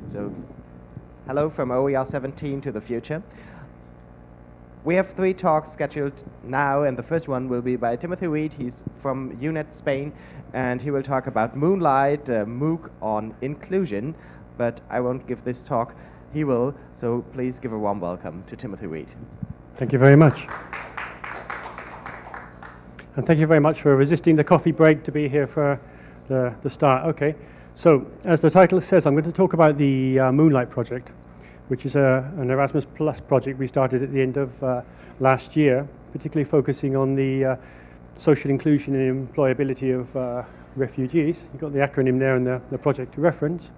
So, hello from OER17 to the future. We have 3 talks scheduled now, and the first one will be by Timothy Reed. He's from UNED Spain, and he will talk about Moonlight, MOOC on inclusion, but I won't give this talk. He will, so please give a warm welcome to Timothy Reed. Thank you very much. And thank you very much for resisting the coffee break to be here for the start. Okay, so as the title says, I'm going to talk about the Moonlight project, which is an Erasmus Plus project we started at the end of last year, particularly focusing on the social inclusion and employability of refugees. You've got the acronym there in the project reference.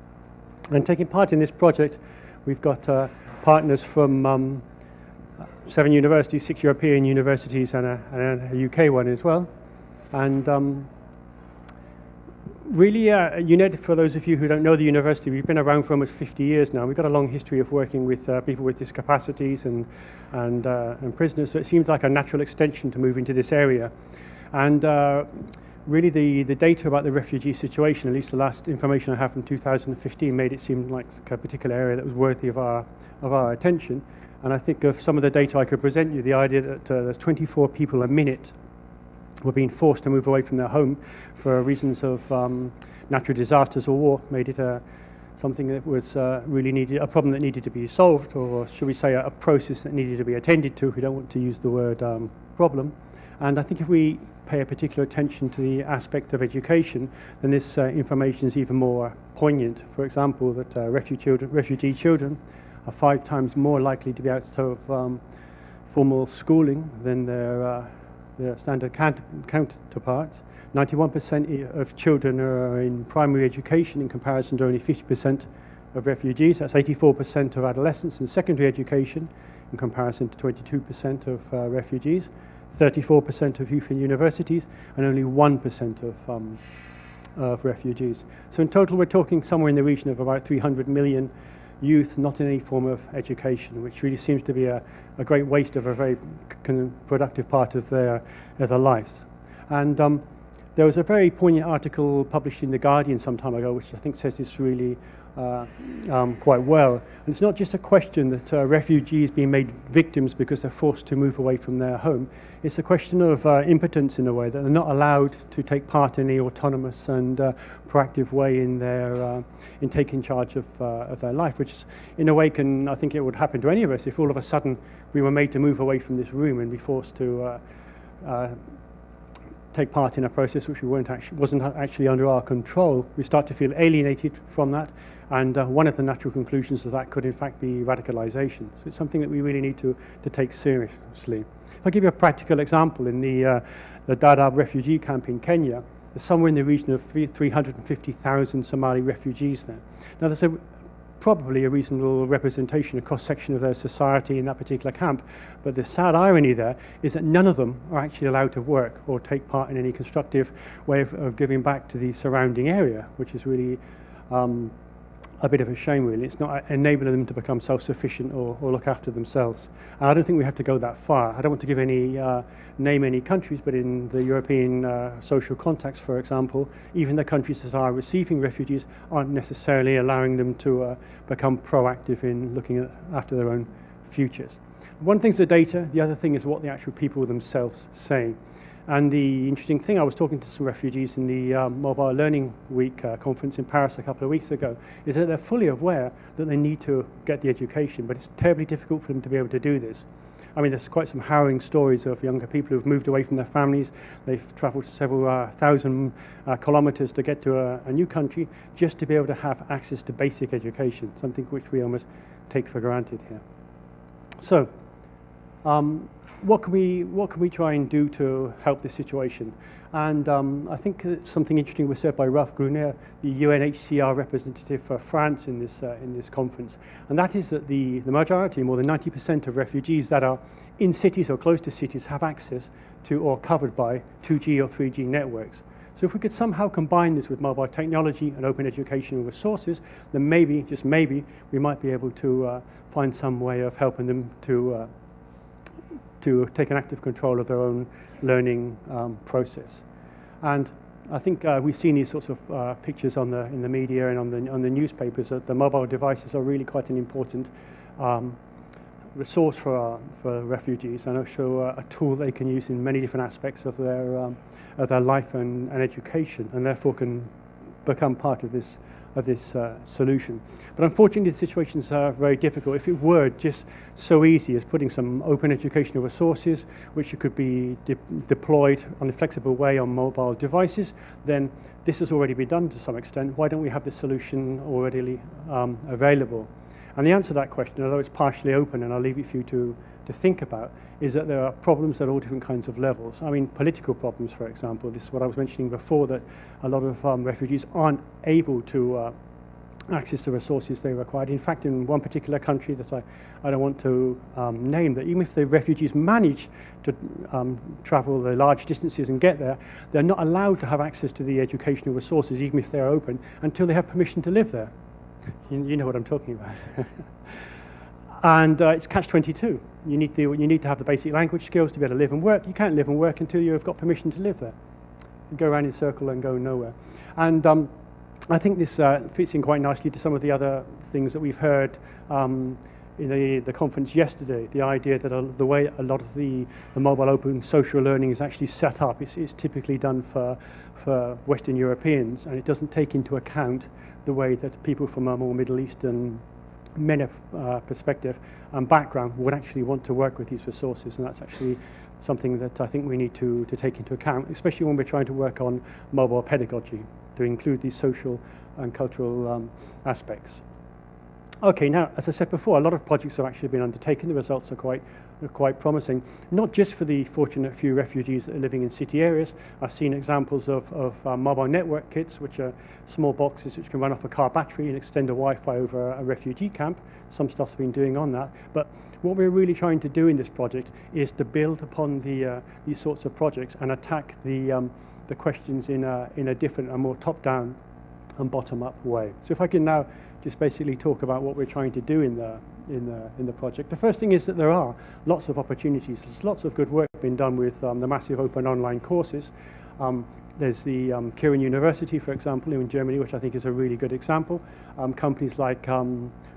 And taking part in this project, we've got partners from 7 universities, 6 European universities, and a UK one as well. And really, UNED, for those of you who don't know the university, we've been around for almost 50 years now. We've got a long history of working with people with discapacities and prisoners, so it seems like a natural extension to move into this area. And really, the data about the refugee situation, at least the last information I have from 2015, made it seem like a particular area that was worthy of our attention. And I think of some of the data I could present you, the idea that there's 24 people a minute were being forced to move away from their home for reasons of natural disasters or war, made it something that was really needed, a problem that needed to be solved, or should we say a process that needed to be attended to. We don't want to use the word problem. And I think if we pay a particular attention to the aspect of education, then this information is even more poignant. For example, that refugee children are 5 times more likely to be out of formal schooling than their standard counterparts. 91% of children are in primary education in comparison to only 50% of refugees. That's 84% of adolescents in secondary education in comparison to 22% of refugees. 34% of youth in universities and only 1% of refugees. So in total, we're talking somewhere in the region of about 300 million youth not in any form of education, which really seems to be a great waste of a very productive part of their lives. And there was a very poignant article published in The Guardian some time ago, which I think says this really quite well. And it's not just a question that refugees being made victims because they're forced to move away from their home. It's a question of impotence in a way, that they're not allowed to take part in any autonomous and proactive way in taking charge of their life, which in a way I think it would happen to any of us if all of a sudden we were made to move away from this room and be forced to take part in a process which wasn't actually under our control. We start to feel alienated from that, and one of the natural conclusions of that could in fact be radicalization. So it's something that we really need to take seriously. If I give you a practical example, in the Dadaab refugee camp in Kenya, there's somewhere in the region of 350,000 Somali refugees there. Now there's probably a reasonable representation, a cross-section of their society in that particular camp. But the sad irony there is that none of them are actually allowed to work or take part in any constructive way of giving back to the surrounding area, which is really a bit of a shame, really. It's not enabling them to become self-sufficient or look after themselves. And I don't think we have to go that far. I don't want to give name any countries, but in the European social context, for example, even the countries that are receiving refugees aren't necessarily allowing them to become proactive in looking after their own futures. One thing's the data, the other thing is what the actual people themselves say. And the interesting thing, I was talking to some refugees in the Mobile Learning Week conference in Paris a couple of weeks ago, is that they're fully aware that they need to get the education, but it's terribly difficult for them to be able to do this. I mean, there's quite some harrowing stories of younger people who've moved away from their families. They've traveled several thousand kilometers to get to a new country just to be able to have access to basic education, something which we almost take for granted here. So, what can we try and do to help this situation? And I think something interesting was said by Ralph Gruner, the UNHCR representative for France in this conference, and that is that the majority, more than 90% of refugees that are in cities or close to cities, have access to or covered by 2G or 3G networks. So if we could somehow combine this with mobile technology and open educational resources, then maybe, just maybe, we might be able to find some way of helping them to take an active control of their own learning process. And I think we've seen these sorts of pictures in the media and on the newspapers that the mobile devices are really quite an important resource for refugees, and also a tool they can use in many different aspects of their life and education, and therefore can become part of this solution. But unfortunately, the situations are very difficult. If it were just so easy as putting some open educational resources, which could be deployed in a flexible way on mobile devices, then this has already been done to some extent. Why don't we have this solution already available? And the answer to that question, although it's partially open, and I'll leave it for you to think about, is that there are problems at all different kinds of levels. I mean, political problems, for example. This is what I was mentioning before, that a lot of refugees aren't able to access the resources they required. In fact, in one particular country that I don't want to name, that even if the refugees manage to travel the large distances and get there, they're not allowed to have access to the educational resources, even if they're open, until they have permission to live there. You know what I'm talking about. And it's catch-22. You need to have the basic language skills to be able to live and work. You can't live and work until you've got permission to live there. You go around in a circle and go nowhere. And I think this fits in quite nicely to some of the other things that we've heard in the conference yesterday. The idea that the way a lot of the mobile open social learning is actually set up is typically done for Western Europeans, and it doesn't take into account the way that people from a more Middle Eastern perspective and background would actually want to work with these resources, and that's actually something that I think we need to take into account, especially when we're trying to work on mobile pedagogy, to include these social and cultural aspects. Okay, now, as I said before, a lot of projects have actually been undertaken. The results are quite promising, not just for the fortunate few refugees that are living in city areas. I've seen examples of mobile network kits, which are small boxes which can run off a car battery and extend a Wi-Fi over a refugee camp. Some stuff's been doing on that. But what we're really trying to do in this project is to build upon these sorts of projects and attack the questions in a different and more top-down and bottom-up way. So if I can now just basically talk about what we're trying to do in the project. The first thing is that there are lots of opportunities. There's lots of good work being done with the massive open online courses. There's the Kirin University, for example, in Germany, which I think is a really good example. Companies like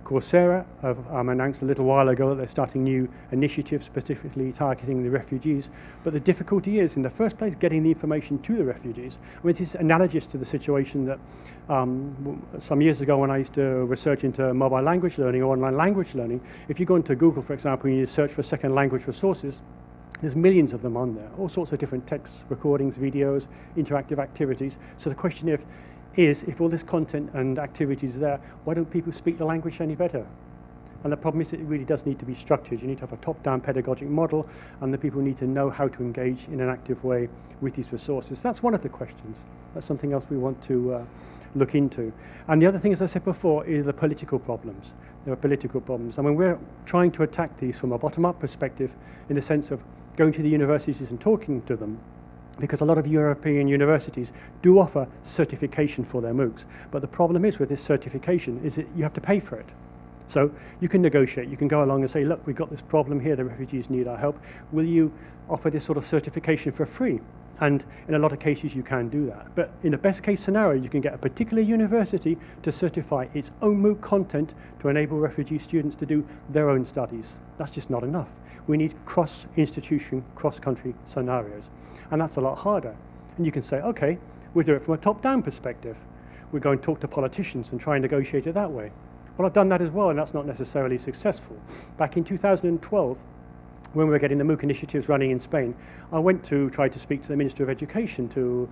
Coursera have announced a little while ago that they're starting new initiatives specifically targeting the refugees. But the difficulty is, in the first place, getting the information to the refugees. I mean, this is analogous to the situation that some years ago when I used to research into mobile language learning or online language learning. If you go into Google, for example, and you search for second language resources, there's millions of them on there, all sorts of different text recordings, videos, interactive activities. So the question is, if all this content and activities are there, why don't people speak the language any better? And the problem is that it really does need to be structured. You need to have a top-down pedagogic model, and the people need to know how to engage in an active way with these resources. That's one of the questions. That's something else we want to look into. And the other thing, as I said before, is the political problems. There are political problems. I mean, we're trying to attack these from a bottom-up perspective in the sense of going to the universities and talking to them, because a lot of European universities do offer certification for their MOOCs. But the problem is with this certification is that you have to pay for it. So you can negotiate, you can go along and say, look, we've got this problem here, the refugees need our help. Will you offer this sort of certification for free? And in a lot of cases you can do that. But in the best case scenario, you can get a particular university to certify its own MOOC content to enable refugee students to do their own studies. That's just not enough. We need cross-institution, cross-country scenarios. And that's a lot harder. And you can say, okay, we'll do it from a top-down perspective. We'll go and talk to politicians and try and negotiate it that way. Well, I've done that as well, and that's not necessarily successful. Back in 2012, when we were getting the MOOC initiatives running in Spain, I went to try to speak to the Minister of Education to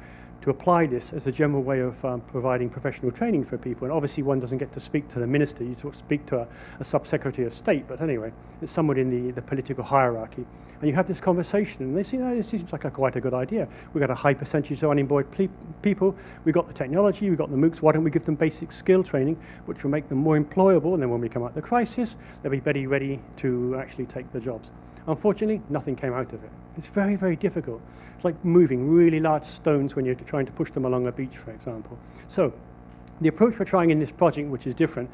apply this as a general way of providing professional training for people. And obviously one doesn't get to speak to the minister, you speak to a sub-secretary of state, but anyway, it's someone in the political hierarchy. And you have this conversation, and they say, this seems like quite a good idea. We've got a high percentage of unemployed people, we've got the technology, we've got the MOOCs, why don't we give them basic skill training, which will make them more employable, and then when we come out of the crisis, they'll be very ready to actually take the jobs. Unfortunately, nothing came out of it. It's very, very difficult. It's like moving really large stones when you're trying to push them along a beach, for example. So the approach we're trying in this project, which is different,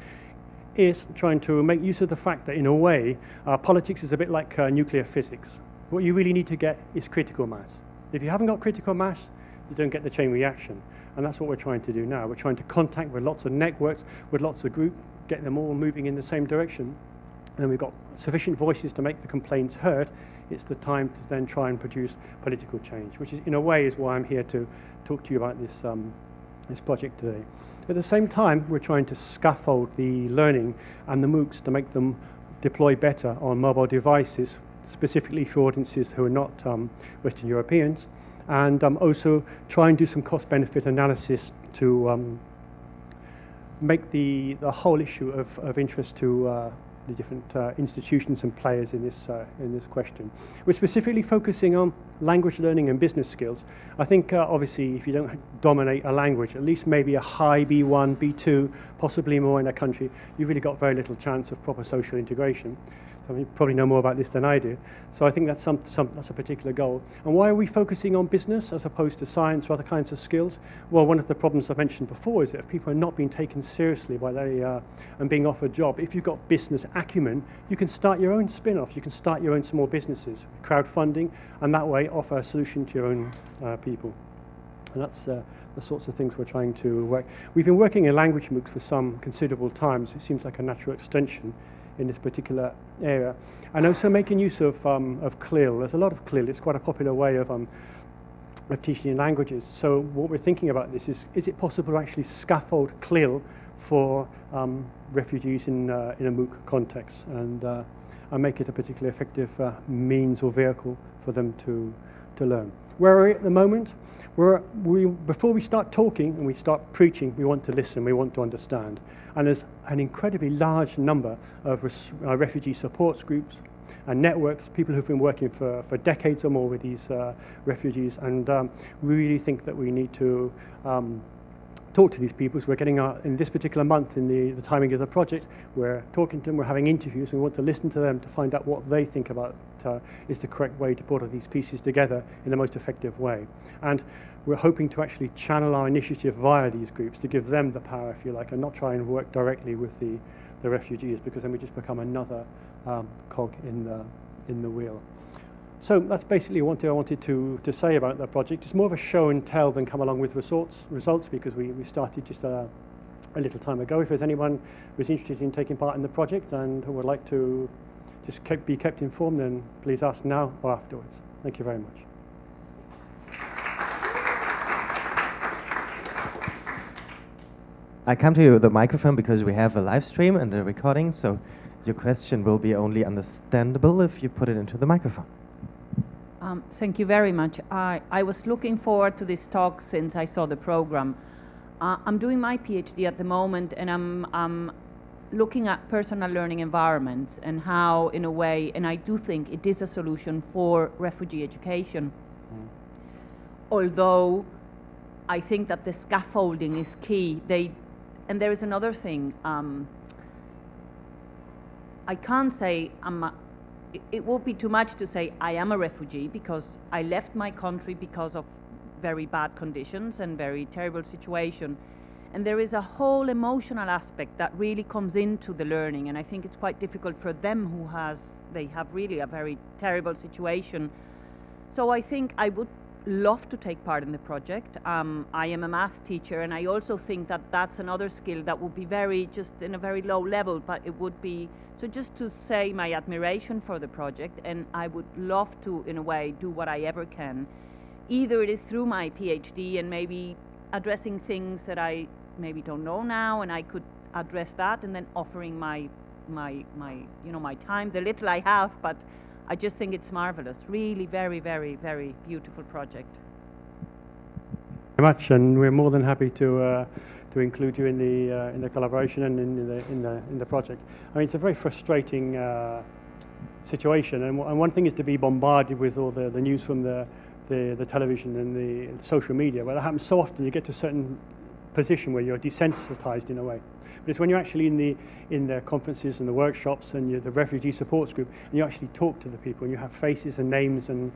is trying to make use of the fact that, in a way, politics is a bit like nuclear physics. What you really need to get is critical mass. If you haven't got critical mass, you don't get the chain reaction. And that's what we're trying to do now. We're trying to contact with lots of networks, with lots of groups, get them all moving in the same direction. And then we've got sufficient voices to make the complaints heard. It's the time to then try and produce political change, which is, in a way, is why I'm here to talk to you about this, this project today. At the same time, we're trying to scaffold the learning and the MOOCs to make them deploy better on mobile devices, specifically for audiences who are not Western Europeans, and also try and do some cost-benefit analysis to make the whole issue of interest to the different institutions and players in this question. We're specifically focusing on language learning and business skills. I think obviously if you don't dominate a language, at least maybe a high B1, B2, possibly more in a country, you've really got very little chance of proper social integration. I mean, you probably know more about this than I do. So I think that's that's a particular goal. And why are we focusing on business as opposed to science or other kinds of skills? Well, one of the problems I mentioned before is that if people are not being taken seriously by and being offered a job, if you've got business acumen, you can start your own spin-off. You can start your own small businesses with crowdfunding, and that way offer a solution to your own people. And that's the sorts of things we're trying to work. We've been working in language MOOCs for some considerable time, so it seems like a natural extension in this particular area, and also making use of CLIL. There's a lot of CLIL. It's quite a popular way of teaching languages. So what we're thinking about this is it possible to actually scaffold CLIL for refugees in a MOOC context and make it a particularly effective means or vehicle for them to learn. Where are we at the moment? Before we start talking and we start preaching, we want to listen, we want to understand. And there's an incredibly large number of refugee support groups and networks, people who've been working for decades or more with these refugees, and we really think that we need to talk to these people. So we're getting in this particular month, in the timing of the project, we're talking to them, we're having interviews, we want to listen to them to find out what they think about is the correct way to put all these pieces together in the most effective way. And we're hoping to actually channel our initiative via these groups to give them the power, if you like, and not try and work directly with the refugees, because then we just become another cog in the wheel. So that's basically what I wanted to say about the project. It's more of a show and tell than come along with results, because we started just a little time ago. If there's anyone who's interested in taking part in the project and who would like to just be kept informed, then please ask now or afterwards. Thank you very much. I come to you with the microphone because we have a live stream and a recording, so your question will be only understandable if you put it into the microphone. Thank you very much. I was looking forward to this talk since I saw the program. I'm doing my PhD at the moment, and I'm looking at personal learning environments and how, in a way, and I do think it is a solution for refugee education. Although I think that the scaffolding is key. And there is another thing. I can't say it would be too much to say I am a refugee, because I left my country because of very bad conditions and very terrible situation. And there is a whole emotional aspect that really comes into the learning, and I think it's quite difficult for them they have really a very terrible situation. So I think I would love to take part in the project. I am a math teacher, and I also think that that's another skill that would be just in a very low level, but it would be, so just to say my admiration for the project, and I would love to, in a way, do what I ever can. Either it is through my PhD and maybe addressing things that I maybe don't know now, and I could address that, and then offering my time, the little I have, but I just think it's marvelous. Really very, very, very beautiful project. Very much, and we're more than happy to include you in the collaboration and in the project. I mean, it's a very frustrating situation, and one thing is to be bombarded with all the news from the television and the social media, where that happens so often. You get to a certain position where you're desensitized in a way. But it's when you're actually in the conferences and the workshops and the refugee supports group, and you actually talk to the people, and you have faces and names and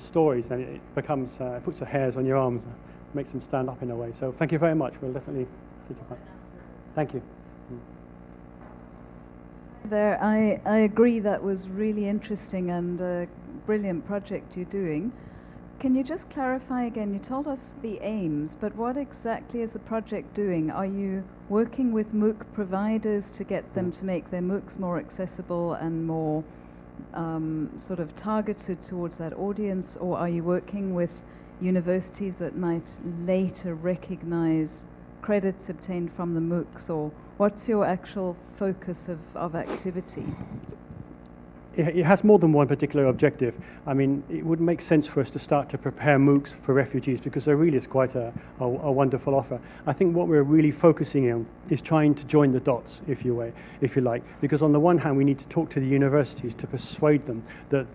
stories, then it becomes it puts the hairs on your arms, makes them stand up in a way. So thank you very much. We'll definitely think about it. Thank you. There, I agree, that was really interesting and a brilliant project you're doing. Can you just clarify again? You told us the aims, but what exactly is the project doing? Are you working with MOOC providers to get them to make their MOOCs more accessible and more sort of targeted towards that audience, or are you working with universities that might later recognize credits obtained from the MOOCs, or what's your actual focus of activity? It has more than one particular objective. I mean, it would make sense for us to start to prepare MOOCs for refugees because there really is quite a wonderful offer. I think what we're really focusing on is trying to join the dots, if you like, because on the one hand, we need to talk to the universities to persuade them that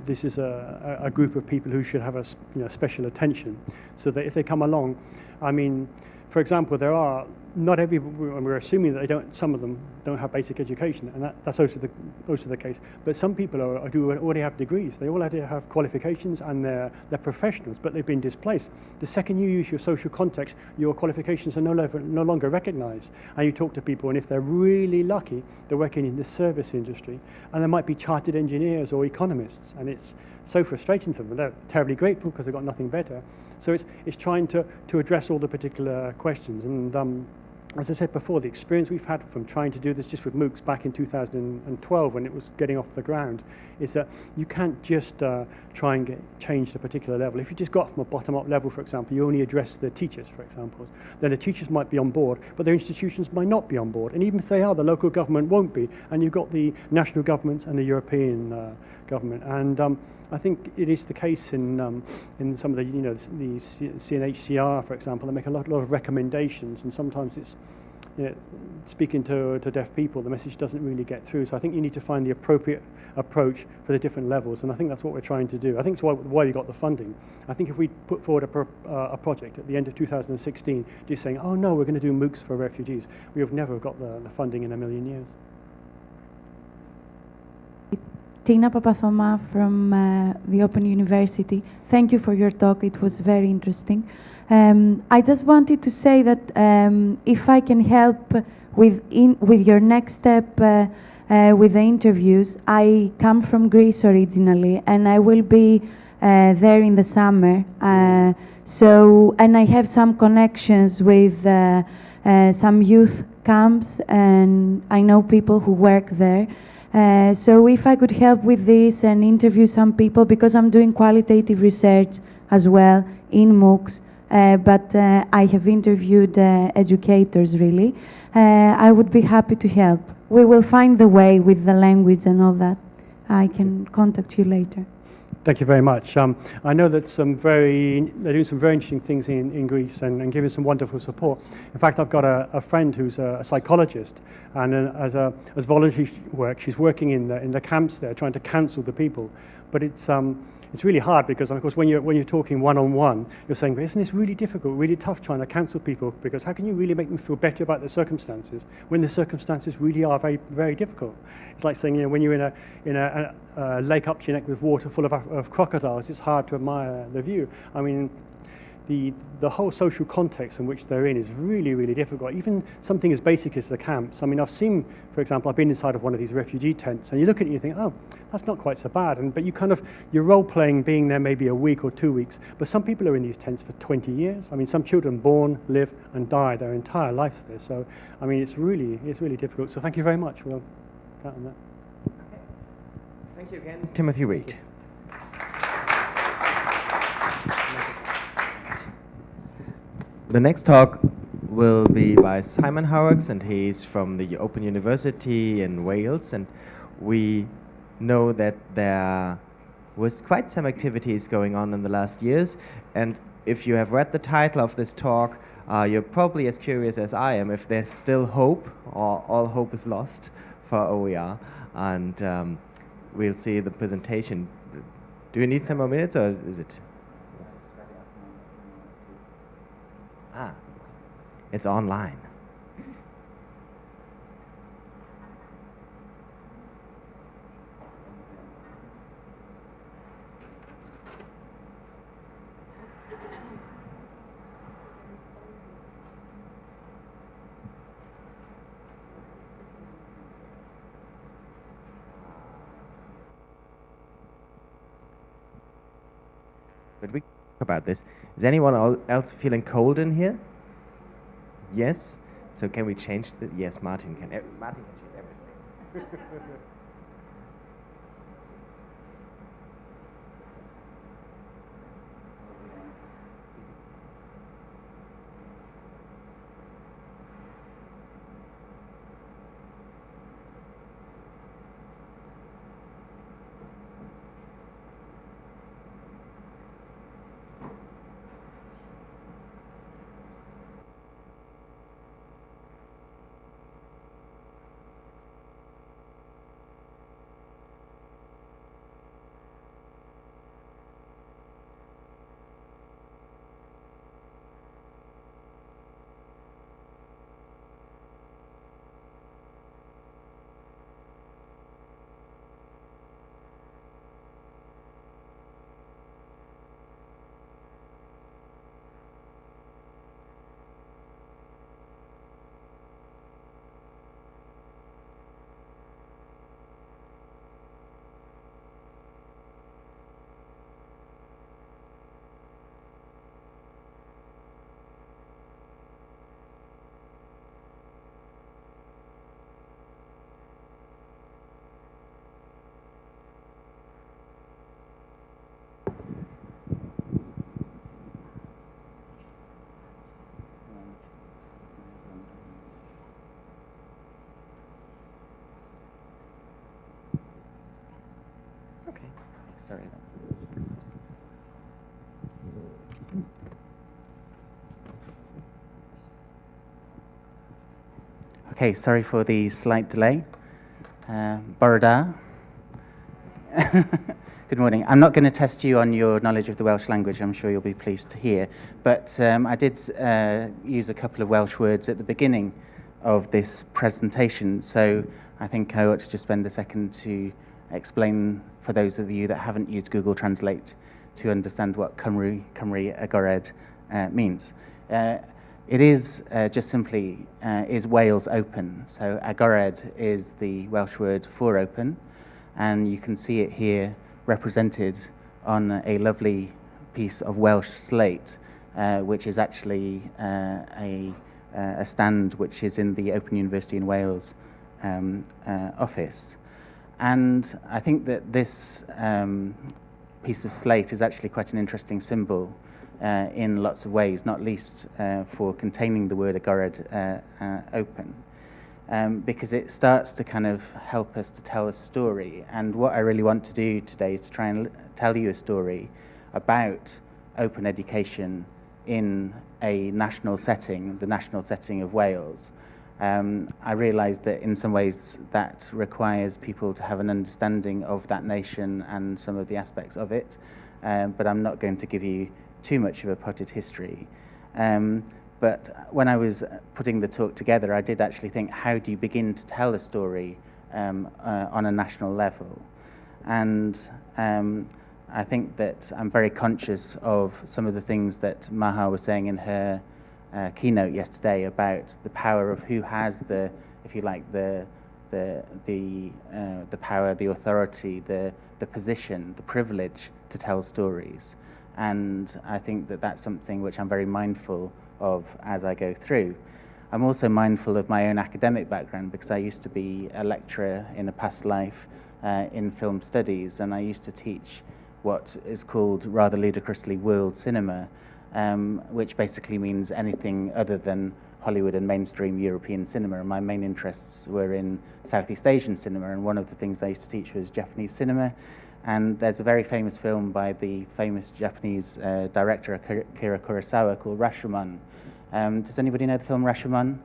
this is a group of people who should have special attention, so that if they come along, I mean, for example, we're assuming that some of them don't have basic education, and that's also the case. But some people do already have degrees. They already have qualifications, and they're professionals, but they've been displaced. The second you use your social context, your qualifications are no longer recognized. And you talk to people, and if they're really lucky, they're working in the service industry, and they might be chartered engineers or economists, and it's so frustrating to them. They're terribly grateful because they've got nothing better. So it's trying to address all the particular questions. And as I said before, the experience we've had from trying to do this just with MOOCs back in 2012 when it was getting off the ground is that you can't just try and change the particular level. If you just got from a bottom-up level, for example, you only address the teachers, for example, then the teachers might be on board, but their institutions might not be on board. And even if they are, the local government won't be. And you've got the national governments and the European government. And I think it is the case in some of the CNHCR, for example. They make a lot of recommendations, and sometimes it's speaking to deaf people, the message doesn't really get through. So I think you need to find the appropriate approach for the different levels, and I think that's what we're trying to do. I think it's why we got the funding. I think if we put forward a project at the end of 2016, just saying, oh no, we're going to do MOOCs for refugees, we have never got the funding in a million years. Tina Papathoma from the Open University. Thank you for your talk. It was very interesting. I just wanted to say that if I can help with your next step with the interviews, I come from Greece originally, and I will be there in the summer. And I have some connections with some youth camps, and I know people who work there. So if I could help with this and interview some people, because I'm doing qualitative research as well in MOOCs, but I have interviewed educators really, I would be happy to help. We will find the way with the language and all that. I can contact you later. Thank you very much. I know that they're doing some very interesting things in Greece and giving some wonderful support. In fact, I've got a friend who's a psychologist, and as voluntary work, she's working in the camps there, trying to counsel the people. But it's really hard because, of course, when you're talking one-on-one, you're saying, but isn't this really difficult, really tough trying to counsel people? Because how can you really make them feel better about their circumstances when the circumstances really are very, very difficult? It's like saying, when you're in a lake up to your neck with water full of crocodiles, it's hard to admire the view. I mean, the whole social context in which they're in is really, really difficult. Even something as basic as the camps. I mean, I've seen, for example, I've been inside of one of these refugee tents, and you look at it and you think, oh, that's not quite so bad. But you're role-playing being there maybe a week or 2 weeks. But some people are in these tents for 20 years. I mean, some children born, live, and die their entire lives there. So, I mean, it's really difficult. So thank you very much. We'll count on that. Okay. Thank you again, Timothy Reed. The next talk will be by Simon Horrocks, and he's from the Open University in Wales. And we know that there was quite some activities going on in the last years. And if you have read the title of this talk, you're probably as curious as I am if there's still hope or all hope is lost for OER. And we'll see the presentation. Do you need some more minutes, or is it? It's online. but we can talk about this. Is anyone else feeling cold in here? Yes. So can we change the? Yes, Martin can. Martin can change everything. Okay. Sorry. Okay, sorry for the slight delay. Borada. Good morning. I'm not going to test you on your knowledge of the Welsh language, I'm sure you'll be pleased to hear. But I did use a couple of Welsh words at the beginning of this presentation, so I think I ought to just spend a second to explain for those of you that haven't used Google Translate to understand what Cymru agored means. It is just simply, is Wales open? So agored is the Welsh word for open, and you can see it here represented on a lovely piece of Welsh slate, which is actually a stand which is in the Open University in Wales office. And I think that this piece of slate is actually quite an interesting symbol in lots of ways, not least for containing the word agored, open, because it starts to kind of help us to tell a story. And what I really want to do today is to try and tell you a story about open education in a national setting, the national setting of Wales. I realise that in some ways that requires people to have an understanding of that nation and some of the aspects of it, but I'm not going to give you too much of a potted history. But when I was putting the talk together, I did actually think, how do you begin to tell a story on a national level? And I think that I'm very conscious of some of the things that Maha was saying in her keynote yesterday about the power of who has the, if you like, the power, the authority, the position, the privilege to tell stories. And I think that that's something which I'm very mindful of as I go through. I'm also mindful of my own academic background, because I used to be a lecturer in a past life in film studies, and I used to teach what is called rather ludicrously world cinema, which basically means anything other than Hollywood and mainstream European cinema. And my main interests were in Southeast Asian cinema, and one of the things I used to teach was Japanese cinema. And there's a very famous film by the famous Japanese director Akira Kurosawa called Rashomon. Does anybody know the film Rashomon?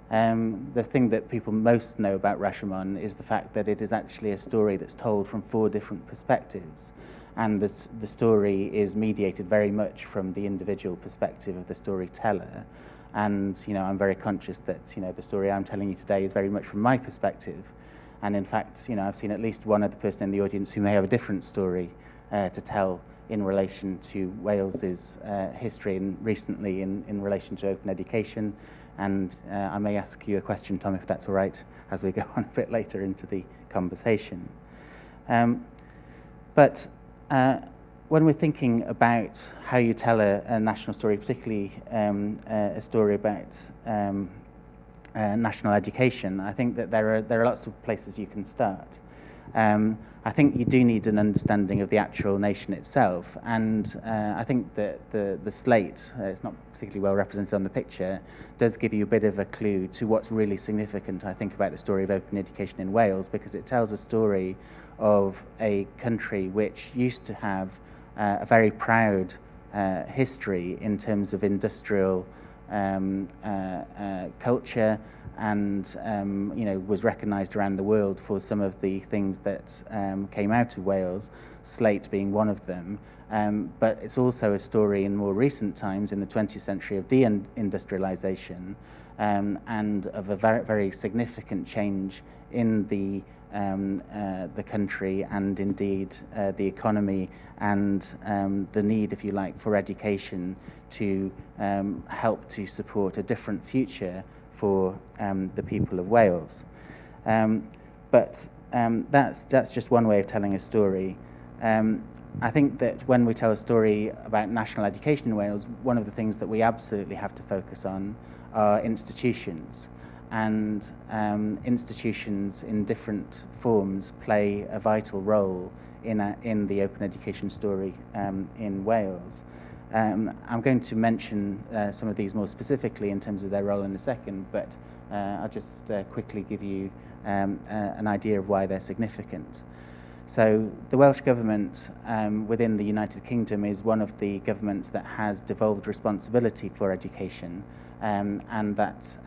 The thing that people most know about Rashomon is the fact that it is actually a story that's told from 4 different perspectives. And the story is mediated very much from the individual perspective of the storyteller. And, you know, I'm very conscious that, you know, the story I'm telling you today is very much from my perspective. And in fact, you know, I've seen at least one other person in the audience who may have a different story to tell in relation to Wales's history and recently in relation to open education. And I may ask you a question, Tom, if that's all right, as we go on a bit later into the conversation. But when we're thinking about how you tell a national story, particularly a story about national education, I think that there are lots of places you can start. I think you do need an understanding of the actual nation itself, and I think that the slate, it's not particularly well represented on the picture, does give you a bit of a clue to what's really significant, I think, about the story of open education in Wales, because it tells a story of a country which used to have a very proud history in terms of industrial culture, and was recognised around the world for some of the things that came out of Wales, slate being one of them. But it's also a story in more recent times, in the 20th century, of deindustrialisation and of a very, very significant change in the country, and indeed the economy, and the need, if you like, for education to help to support a different future for the people of Wales. But that's just one way of telling a story. I think that when we tell a story about national education in Wales, one of the things that we absolutely have to focus on are institutions. And institutions in different forms play a vital role in the open education story in Wales. I'm going to mention some of these more specifically in terms of their role in a second, but I'll just quickly give you an idea of why they're significant. So the Welsh Government within the United Kingdom is one of the governments that has devolved responsibility for education, and that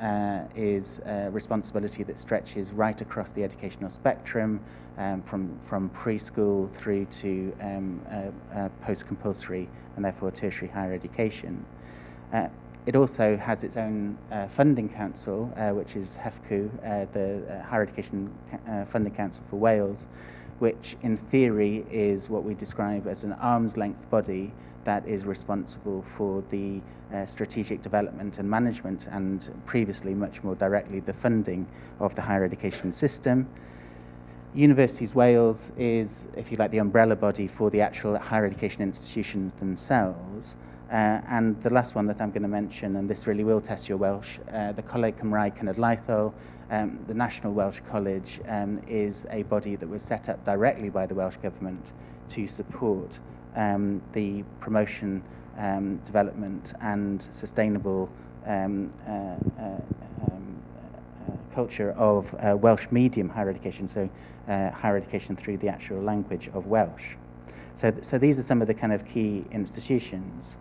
is a responsibility that stretches right across the educational spectrum, from preschool through to post-compulsory and therefore tertiary higher education. It also has its own funding council, which is HEFCW, the Higher Education Funding Council for Wales, which in theory is what we describe as an arm's length body that is responsible for the strategic development and management, and previously much more directly the funding of the higher education system. Universities Wales is, if you like, the umbrella body for the actual higher education institutions themselves. And the last one that I'm going to mention, and this really will test your Welsh, the Coleg Cymraeg Cenedlaethol, the National Welsh College, is a body that was set up directly by the Welsh Government to support the promotion, development and sustainable culture of Welsh medium higher education, so higher education through the actual language of Welsh. So these are some of the kind of key institutions.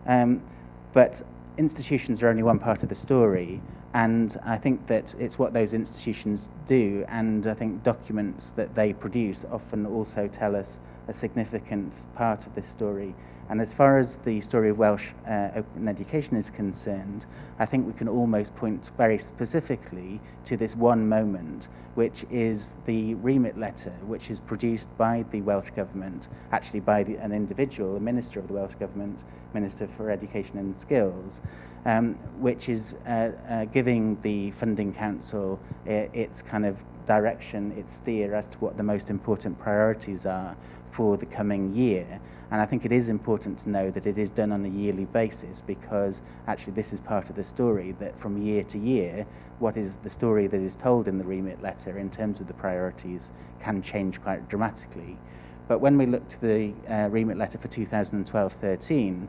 But institutions are only one part of the story, and I think that it's what those institutions do, and I think documents that they produce often also tell us a significant part of this story. And as far as the story of Welsh open education is concerned, I think we can almost point very specifically to this one moment, which is the remit letter, which is produced by the Welsh Government, actually by an individual, a minister of the Welsh Government, Minister for Education and Skills, which is giving the Funding Council its kind of direction, its steer as to what the most important priorities are for the coming year. And I think it is important to know that it is done on a yearly basis, because actually this is part of the story, that from year to year, what is the story that is told in the remit letter in terms of the priorities can change quite dramatically. But when we look to the remit letter for 2012-13,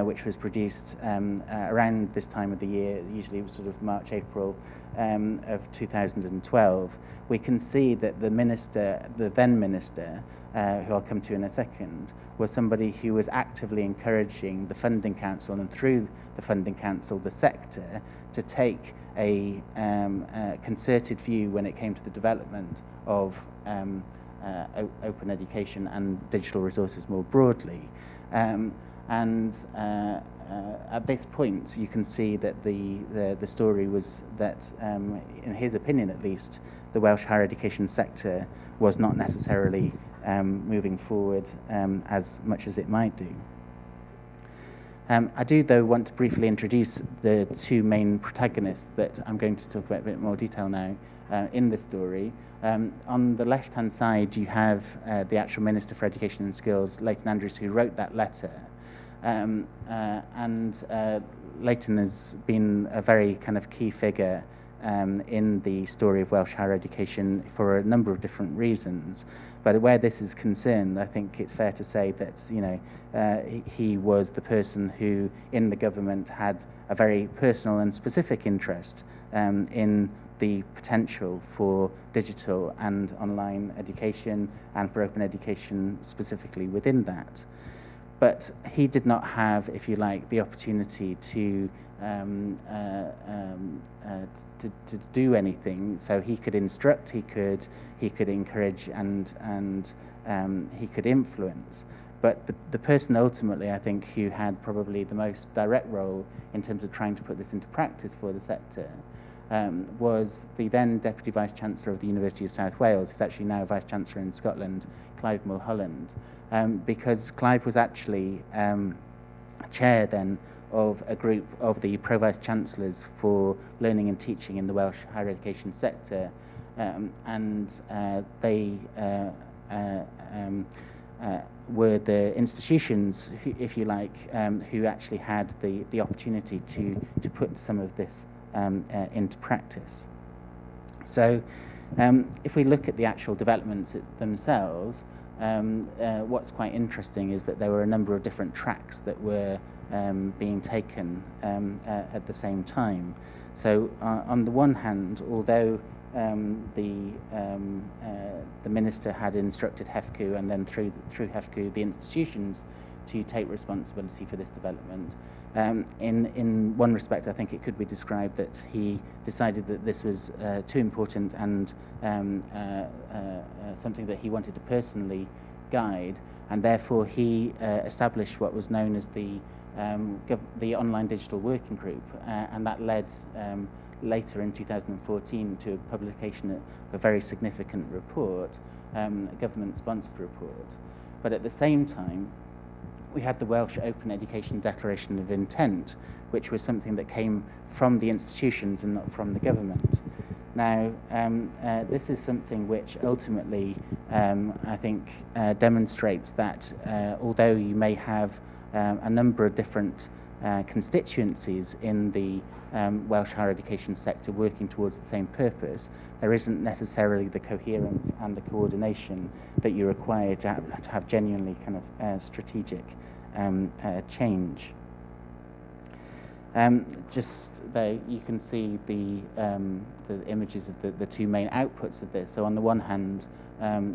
which was produced around this time of the year, usually sort of March, April of 2012, we can see that the minister, the then minister, who I'll come to in a second, was somebody who was actively encouraging the Funding Council, and through the Funding Council, the sector, to take a concerted view when it came to the development of open education and digital resources more broadly. At this point, you can see that the story was that, in his opinion at least, the Welsh higher education sector was not necessarily moving forward as much as it might do. I do, though, want to briefly introduce the two main protagonists that I'm going to talk about in a bit more detail now in the story. On the left-hand side, you have the actual Minister for Education and Skills, Leighton Andrews, who wrote that letter. Leighton has been a very kind of key figure in the story of Welsh higher education for a number of different reasons. But where this is concerned, I think it's fair to say that, you know, he was the person who, in the government, had a very personal and specific interest in the potential for digital and online education and for open education specifically within that. But he did not have, if you like, the opportunity to do anything. So he could instruct, he could encourage, and he could influence. But the person ultimately, I think, who had probably the most direct role in terms of trying to put this into practice for the sector was the then Deputy Vice-Chancellor of the University of South Wales. He's actually now Vice-Chancellor in Scotland, Clive Mulholland, because Clive was actually chair then of a group of the Pro-Vice-Chancellors for learning and teaching in the Welsh higher education sector, and they were the institutions, who, if you like, who actually had the opportunity to put some of this into practice. So if we look at the actual developments themselves, what's quite interesting is that there were a number of different tracks that were being taken at the same time. So on the one hand, although the minister had instructed HEFCU, and then through HEFCU the institutions, to take responsibility for this development. In one respect, I think it could be described that he decided that this was too important and something that he wanted to personally guide, and therefore he established what was known as the Online Digital Working Group, and that led later in 2014 to a publication of a very significant report, a government-sponsored report. But at the same time, we had the Welsh Open Education Declaration of Intent, which was something that came from the institutions and not from the government. Now, this is something which ultimately, I think, demonstrates that although you may have a number of different constituencies in the Welsh higher education sector working towards the same purpose, there isn't necessarily the coherence and the coordination that you require to have genuinely kind of strategic change. Just there you can see the images of the two main outputs of this. So on the one hand,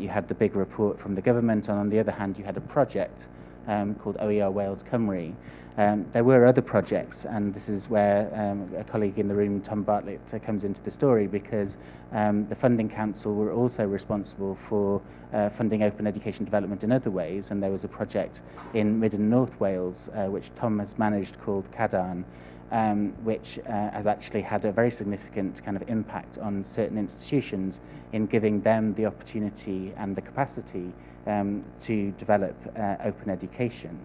you had the big report from the government, and on the other hand, you had a project called OER Wales Cymru. There were other projects, and this is where a colleague in the room, Tom Bartlett, comes into the story, because the Funding Council were also responsible for funding open education development in other ways, and there was a project in Mid and North Wales, which Tom has managed, called Cadarn, which has actually had a very significant kind of impact on certain institutions in giving them the opportunity and the capacity to develop open education,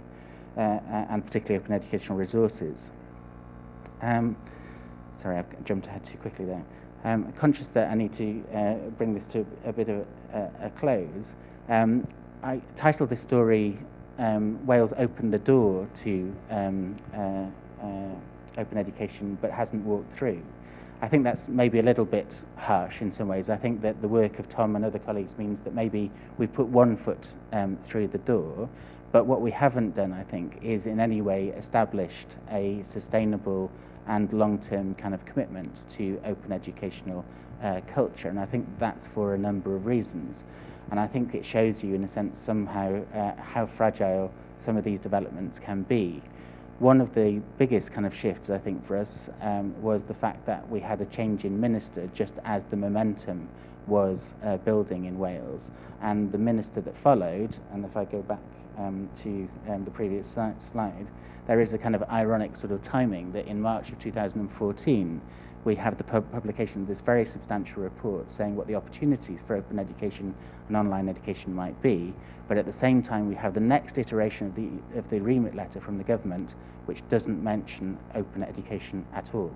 and particularly open educational resources. Sorry, I've jumped ahead too quickly there. Conscious that I need to bring this to a bit of a close, I titled this story, Wales Opened the Door to Open Education but Hasn't Walked Through. I think that's maybe a little bit harsh in some ways. I think that the work of Tom and other colleagues means that maybe we put one foot through the door, but what we haven't done, I think, is in any way established a sustainable and long-term kind of commitment to open educational culture, and I think that's for a number of reasons. And I think it shows you, in a sense, somehow how fragile some of these developments can be. One of the biggest kind of shifts, I think, for us was the fact that we had a change in minister just as the momentum was building in Wales. And the minister that followed, and if I go back the previous slide, there is a kind of ironic sort of timing that in March of 2014, we have the publication of this very substantial report saying what the opportunities for open education and online education might be, but at the same time we have the next iteration of the remit letter from the government which doesn't mention open education at all.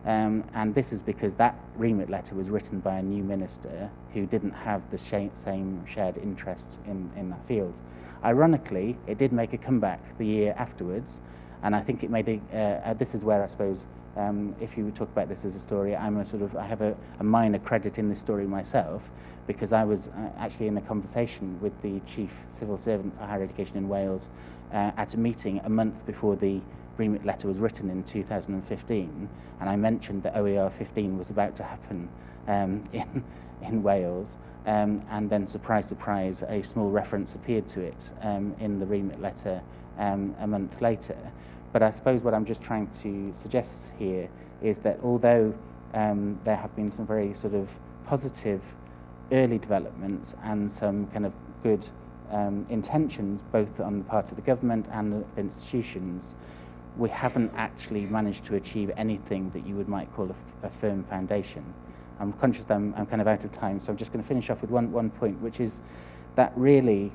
And this is because that remit letter was written by a new minister who didn't have the same shared interest in that field. Ironically, it did make a comeback the year afterwards, and I think it made this is where I suppose if you talk about this as a story, I have a minor credit in this story myself, because I was actually in a conversation with the Chief Civil Servant for Higher Education in Wales at a meeting a month before the remit letter was written in 2015, and I mentioned that OER17 was about to happen in Wales, and then surprise, surprise, a small reference appeared to it in the remit letter a month later. But I suppose what I'm just trying to suggest here is that although there have been some very sort of positive early developments and some kind of good intentions both on the part of the government and of institutions, we haven't actually managed to achieve anything that you might call a firm foundation. I'm conscious that I'm kind of out of time, so I'm just going to finish off with one point, which is that really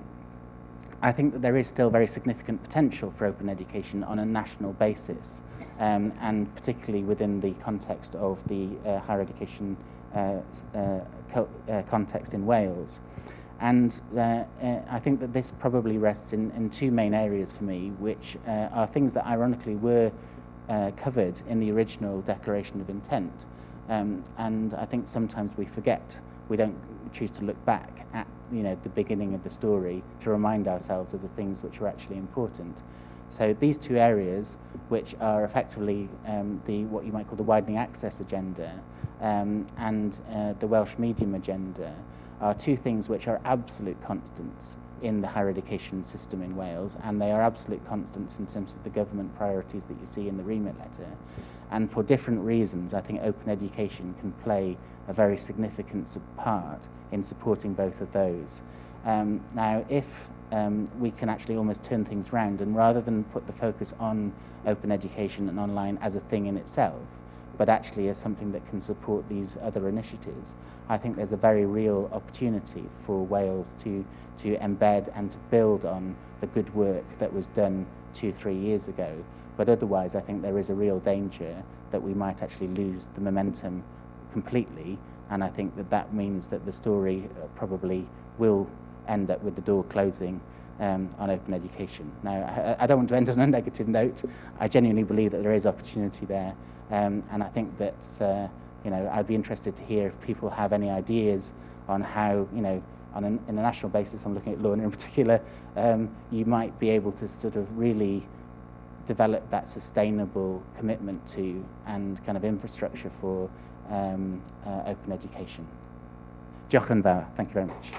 I think that there is still very significant potential for open education on a national basis, and particularly within the context of the higher education context in Wales. And I think that this probably rests in two main areas for me, which are things that ironically were covered in the original Declaration of Intent. And I think sometimes we forget. We don't choose to look back at the beginning of the story to remind ourselves of the things which are actually important. So these two areas, which are effectively what you might call the widening access agenda and the Welsh medium agenda, are two things which are absolute constants in the higher education system in Wales, and they are absolute constants in terms of the government priorities that you see in the remit letter. And for different reasons, I think open education can play a very significant part in supporting both of those. Now, if we can actually almost turn things around, and rather than put the focus on open education and online as a thing in itself, but actually as something that can support these other initiatives, I think there's a very real opportunity for Wales to embed and to build on the good work that was done 2-3 years ago. But otherwise, I think there is a real danger that we might actually lose the momentum completely, and I think that means that the story probably will end up with the door closing on open education. Now, I don't want to end on a negative note. I genuinely believe that there is opportunity there, and I think that I'd be interested to hear if people have any ideas on how, in a national basis, I'm looking at Lorna in particular, you might be able to sort of really develop that sustainable commitment to and kind of infrastructure for open education. Diolch yn fawr. Thank you very much.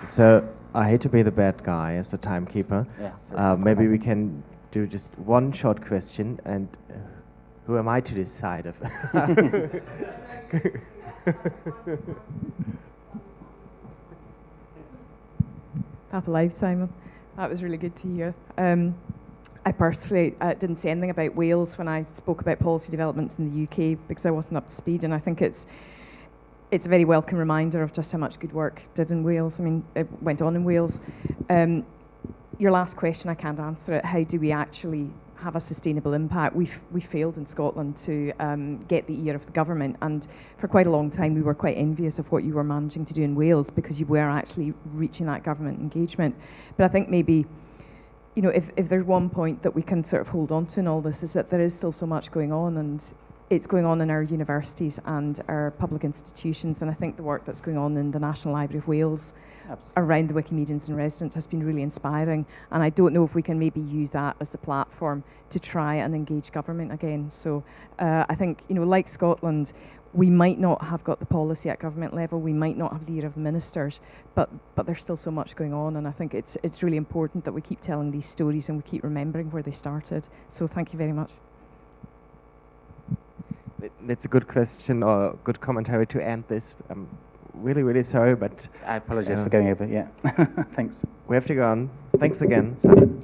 So I hate to be the bad guy as the timekeeper. Yes, maybe we can do just one short question, and who am I to decide if? Happy life, Simon. That was really good to hear. I personally didn't say anything about Wales when I spoke about policy developments in the UK because I wasn't up to speed, and I think it's a very welcome reminder of just how much good work did in Wales. I mean, it went on in Wales. Your last question, I can't answer it. How do we actually have a sustainable impact? We failed in Scotland to get the ear of the government, and for quite a long time we were quite envious of what you were managing to do in Wales because you were actually reaching that government engagement. But I think maybe, if there's one point that we can sort of hold on to in all this is that there is still so much going on, and it's going on in our universities and our public institutions, and I think the work that's going on in the National Library of Wales around the Wikimedians in residence has been really inspiring, and I don't know if we can maybe use that as a platform to try and engage government again. So I think, like Scotland, we might not have got the policy at government level, we might not have the ear of the ministers, but there's still so much going on, and I think it's really important that we keep telling these stories and we keep remembering where they started. So thank you very much. That's a good question or good commentary to end this. really, really sorry, but I apologize for going over, yeah. Thanks. we have to go on. Thanks again, Simon.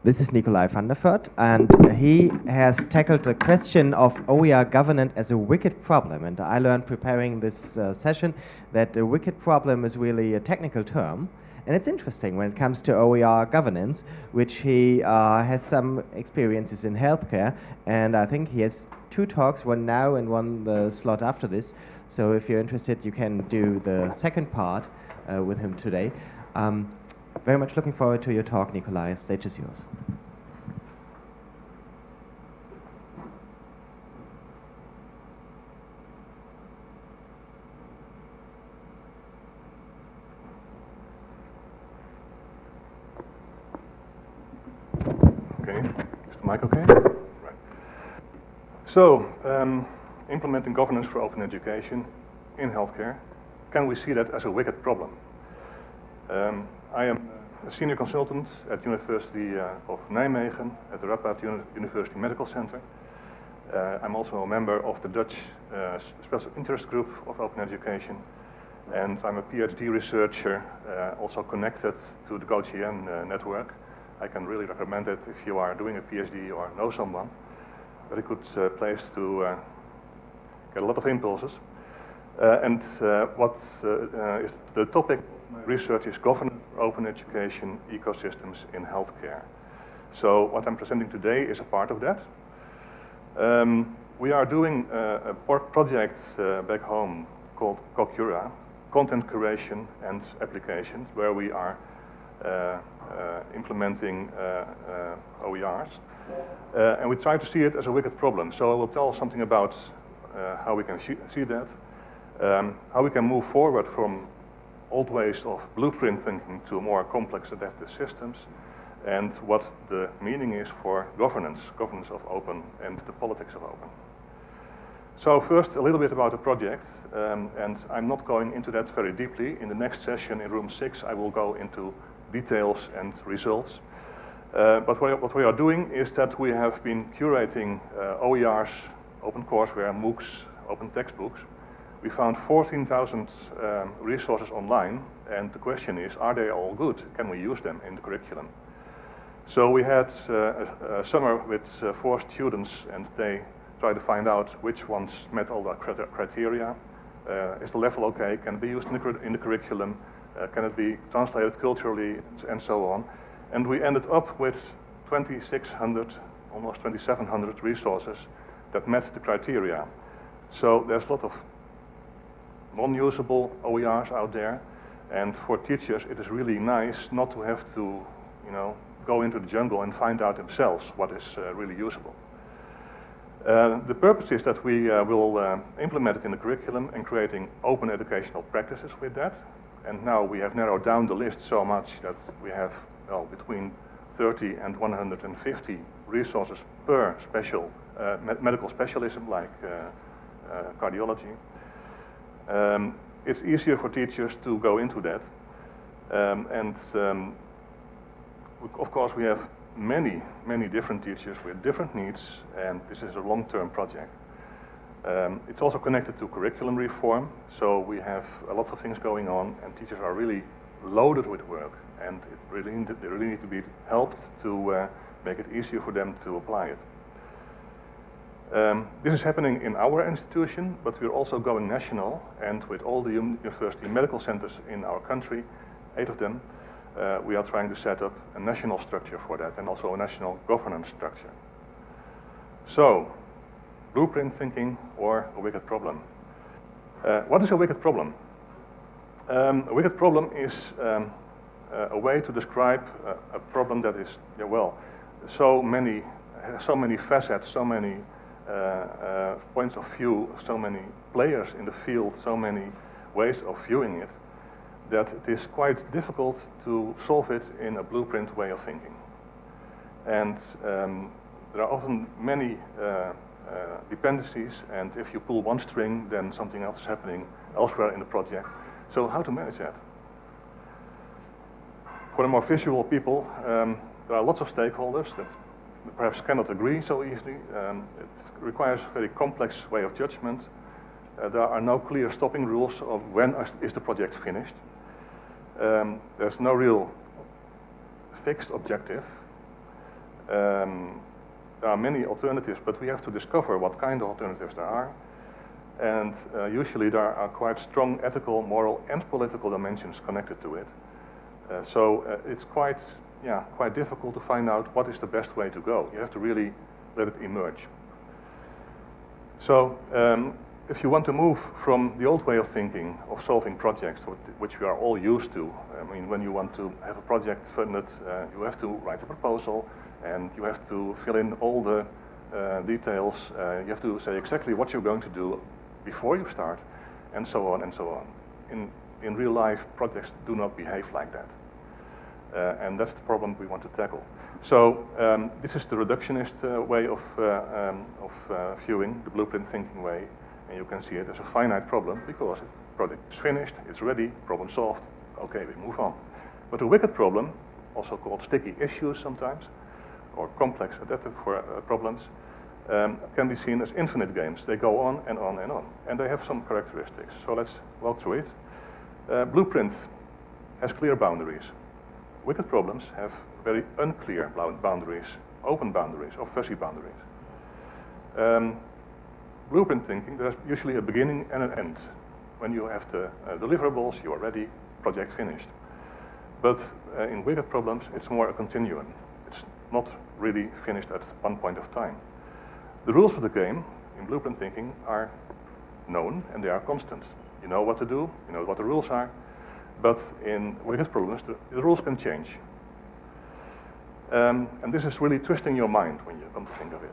This is Nikolai van der Voort, and he has tackled the question of OER governance as a wicked problem. And I learned preparing this session that a wicked problem is really a technical term. And it's interesting when it comes to OER governance, which he has some experiences in healthcare. And I think he has 2 talks, one now and one the slot after this. So if you're interested, you can do the second part with him today. Very much looking forward to your talk, Nikolai. Stage is yours. Okay, is the mic okay? Right. So, implementing governance for open education in healthcare, can we see that as a wicked problem? I am a senior consultant at University of Nijmegen at the Radboud University Medical Center. I'm also a member of the Dutch Special Interest Group of Open Education, and I'm a PhD researcher also connected to the GoGN network. I can really recommend it if you are doing a PhD or know someone. Very good place to get a lot of impulses. What is the topic of my research is governance for open education ecosystems in healthcare. So what I'm presenting today is a part of that. We are doing a project back home called CoCura, Content Curation and Applications, where we are implementing OERs. And we try to see it as a wicked problem. So I will tell something about how we can see that, how we can move forward from old ways of blueprint thinking to more complex adaptive systems, and what the meaning is for governance of open and the politics of open. So first, a little bit about the project, and I'm not going into that very deeply. In the next session in room 6, I will go into details and results. But what we are doing is that we have been curating OERs, open courseware, MOOCs, open textbooks. We found 14,000 resources online, and the question is, are they all good? Can we use them in the curriculum? So we had a summer with 4 students, and they tried to find out which ones met all the criteria. Is the level okay? Can it be used in the curriculum? Can it be translated culturally, and so on? And we ended up with 2,600, almost 2,700 resources that met the criteria. So there's a lot of non-usable OERs out there, and for teachers it is really nice not to have to, go into the jungle and find out themselves what is really usable. The purpose is that we will implement it in the curriculum and creating open educational practices with that. And now we have narrowed down the list so much that we have between 30 and 150 resources per special medical specialism like cardiology. It's easier for teachers to go into that. Of course, we have many different teachers with different needs, and this is a long-term project. It's also connected to curriculum reform, so we have a lot of things going on, and teachers are really loaded with work, and they really need to be helped to make it easier for them to apply it. This is happening in our institution, but we're also going national, and with all the university medical centers in our country, 8 of them, we are trying to set up a national structure for that, and also a national governance structure. So, blueprint thinking or a wicked problem. What is a wicked problem? A wicked problem is a way to describe a problem that is, so many facets, so many points of view, so many players in the field, so many ways of viewing it, that it is quite difficult to solve it in a blueprint way of thinking. And there are often many dependencies, and if you pull one string, then something else is happening elsewhere in the project. So how to manage that? For the more visual people, there are lots of stakeholders that perhaps cannot agree so easily. It requires a very complex way of judgment. There are no clear stopping rules of when is the project finished. There's no real fixed objective. There are many alternatives, but we have to discover what kind of alternatives there are. And usually there are quite strong ethical, moral, and political dimensions connected to it. So it's quite difficult to find out what is the best way to go. You have to really let it emerge. So if you want to move from the old way of thinking, of solving projects, which we are all used to, I mean, when you want to have a project funded, you have to write a proposal, and you have to fill in all the details. You have to say exactly what you're going to do before you start, and so on and so on. In real life, projects do not behave like that. And that's the problem we want to tackle. So this is the reductionist way of viewing, the blueprint thinking way. And you can see it as a finite problem because the project is finished, it's ready, problem solved. Okay, we move on. But the wicked problem, also called sticky issues sometimes, or complex adaptive problems, can be seen as infinite games. They go on and on and on. And they have some characteristics. So let's walk through it. Blueprint has clear boundaries. Wicked problems have very unclear boundaries, open boundaries, or fuzzy boundaries. Blueprint thinking, there's usually a beginning and an end. When you have the deliverables, you are ready, project finished. But in wicked problems, it's more a continuum. It's not really finished at one point of time. The rules for the game in blueprint thinking are known and they are constant. You know what to do, you know what the rules are, but in wicked problems, the rules can change. And this is really twisting your mind when you come to think of it.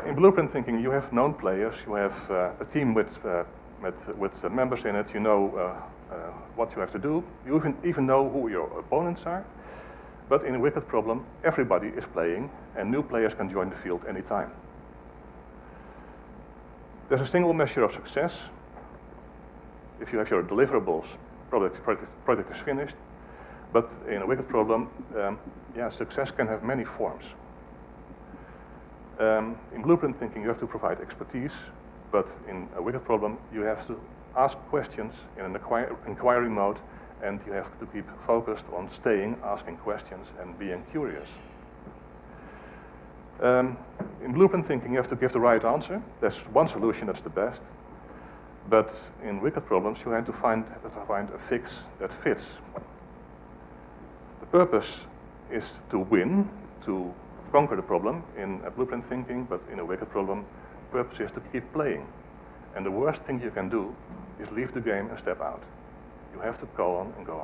In blueprint thinking, you have known players, you have a team with members in it, you know what you have to do, you even know who your opponents are. But in a wicked problem, everybody is playing and new players can join the field anytime. There's a single measure of success. If you have your deliverables, project is finished. But in a wicked problem, success can have many forms. In blueprint thinking, you have to provide expertise, but in a wicked problem, you have to ask questions in an inquiry mode, and you have to keep focused on asking questions, and being curious. In blueprint thinking, you have to give the right answer. There's one solution that's the best. But in wicked problems, you have to find a fix that fits. The purpose is to win, to conquer the problem in a blueprint thinking, but in a wicked problem, the purpose is to keep playing. And the worst thing you can do is leave the game and step out. You have to go on and go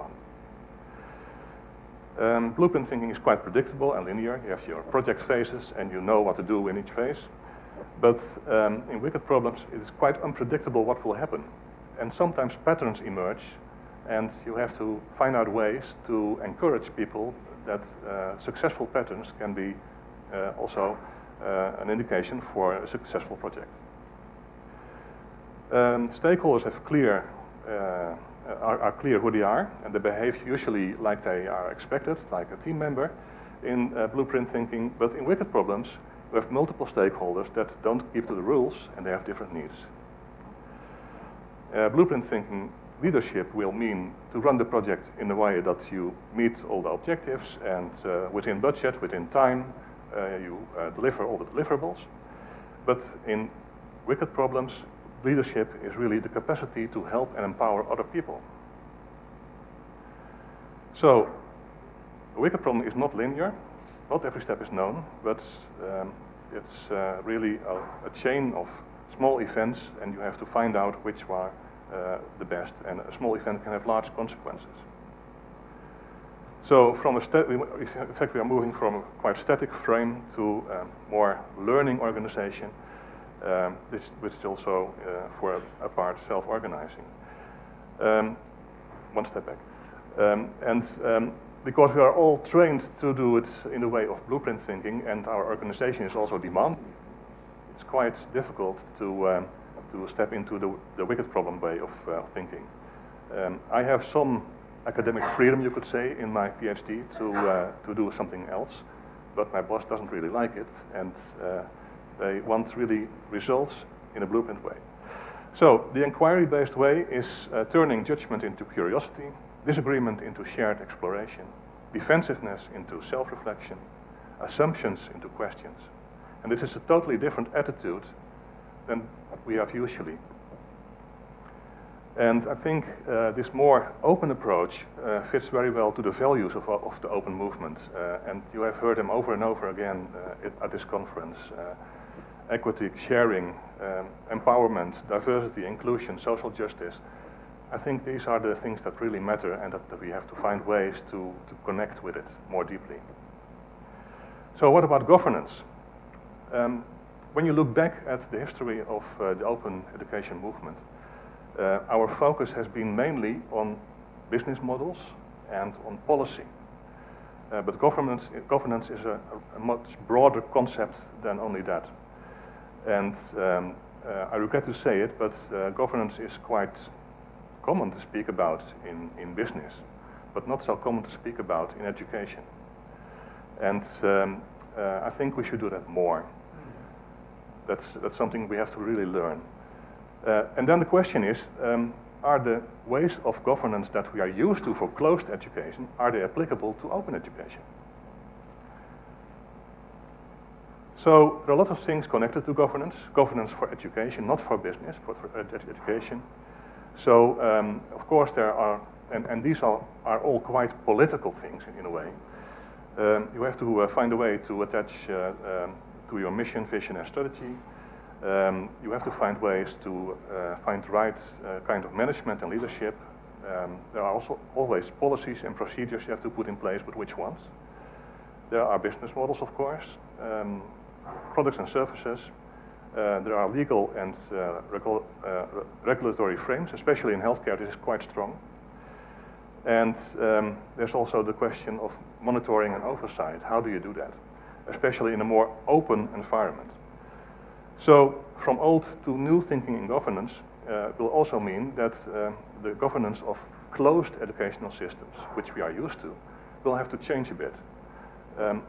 on. Blueprint thinking is quite predictable and linear. You have your project phases and you know what to do in each phase. But in wicked problems, it is quite unpredictable what will happen. And sometimes patterns emerge, and you have to find out ways to encourage people that successful patterns can be also an indication for a successful project. Stakeholders have are clear who they are, and they behave usually like they are expected, like a team member in blueprint thinking. But in wicked problems, we have multiple stakeholders that don't keep to the rules, and they have different needs. Blueprint thinking leadership will mean to run the project in a way that you meet all the objectives, and within budget, within time, you deliver all the deliverables. But in wicked problems, leadership is really the capacity to help and empower other people. So, a wicked problem is not linear. Not every step is known, but it's really a chain of small events, and you have to find out which are the best, and a small event can have large consequences. So, in fact, we are moving from a quite static frame to a more learning organization, which is also, for a part, self-organizing. One step back. Because we are all trained to do it in the way of blueprint thinking, and our organization is also demanding, it's quite difficult to step into the wicked problem way of thinking. I have some academic freedom, you could say, in my PhD to do something else. but my boss doesn't really like it, and they want really results in a blueprint way. So the inquiry-based way is turning judgment into curiosity, disagreement into shared exploration, defensiveness into self-reflection, assumptions into questions. And this is a totally different attitude than what we have usually. And I think this more open approach fits very well to the values of the open movement. And you have heard them over and over again at this conference. Equity, sharing, empowerment, diversity, inclusion, social justice. I think these are the things that really matter, and that we have to find ways to connect with it more deeply. So what about governance? When you look back at the history of the open education movement, our focus has been mainly on business models and on policy. But governance is a much broader concept than only that. And I regret to say it, but governance is quite common to speak about in business, but not so common to speak about in education. And I think we should do that more. That's something we have to really learn. And then the question is, are the ways of governance that we are used to for closed education, are they applicable to open education? So there are a lot of things connected to governance. Governance for education, not for business, but for education. So of course there are, and these are all quite political things in a way. You have to find a way to attach to your mission, vision and strategy. You have to find ways to find the right kind of management and leadership. There are also always policies and procedures you have to put in place, but which ones? There are business models, of course, products and services. There are legal and regulatory frames, especially in healthcare. This is quite strong. And there's also the question of monitoring and oversight. How do you do that? Especially in a more open environment. So from old to new thinking in governance will also mean that the governance of closed educational systems, which we are used to, will have to change a bit.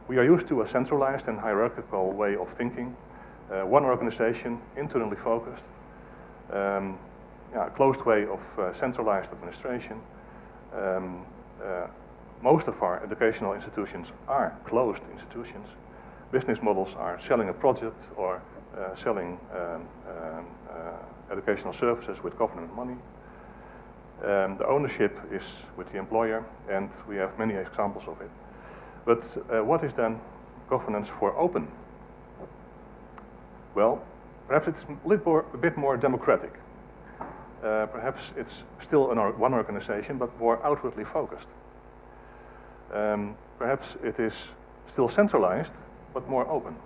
We are used to a centralized and hierarchical way of thinking, one organization, internally focused, a closed way of centralized administration. Most of our educational institutions are closed institutions. Business models are selling a project or selling educational services with government money. The ownership is with the employer, and we have many examples of it. But what is then governance for open? Well, perhaps it's a bit more democratic. Perhaps it's still one organization, but more outwardly focused. Perhaps it is still centralized, but more open.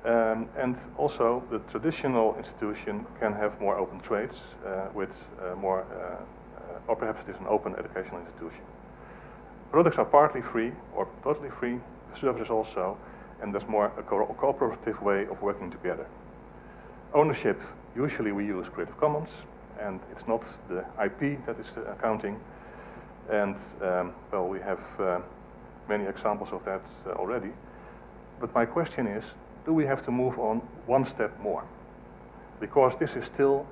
And also the traditional institution can have more open trades with more, or perhaps it is an open educational institution. Products are partly free or totally free, services also, and there's more a cooperative way of working together. Ownership, usually we use Creative Commons, and it's not the IP that is counting. And well, we have many examples of that already. But my question is, do we have to move on one step more? Because this is still,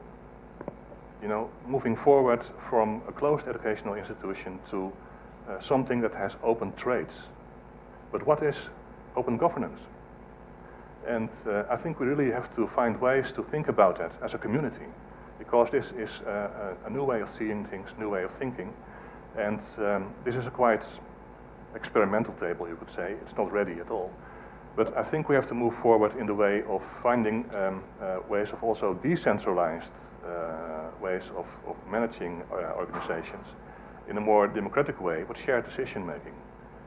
moving forward from a closed educational institution to something that has open trades. But what is open governance? And I think we really have to find ways to think about that as a community, because this is a new way of seeing things, new way of thinking. And this is a quite experimental table, you could say. It's not ready at all. But I think we have to move forward in the way of finding ways of also decentralized ways of managing organizations in a more democratic way with shared decision making.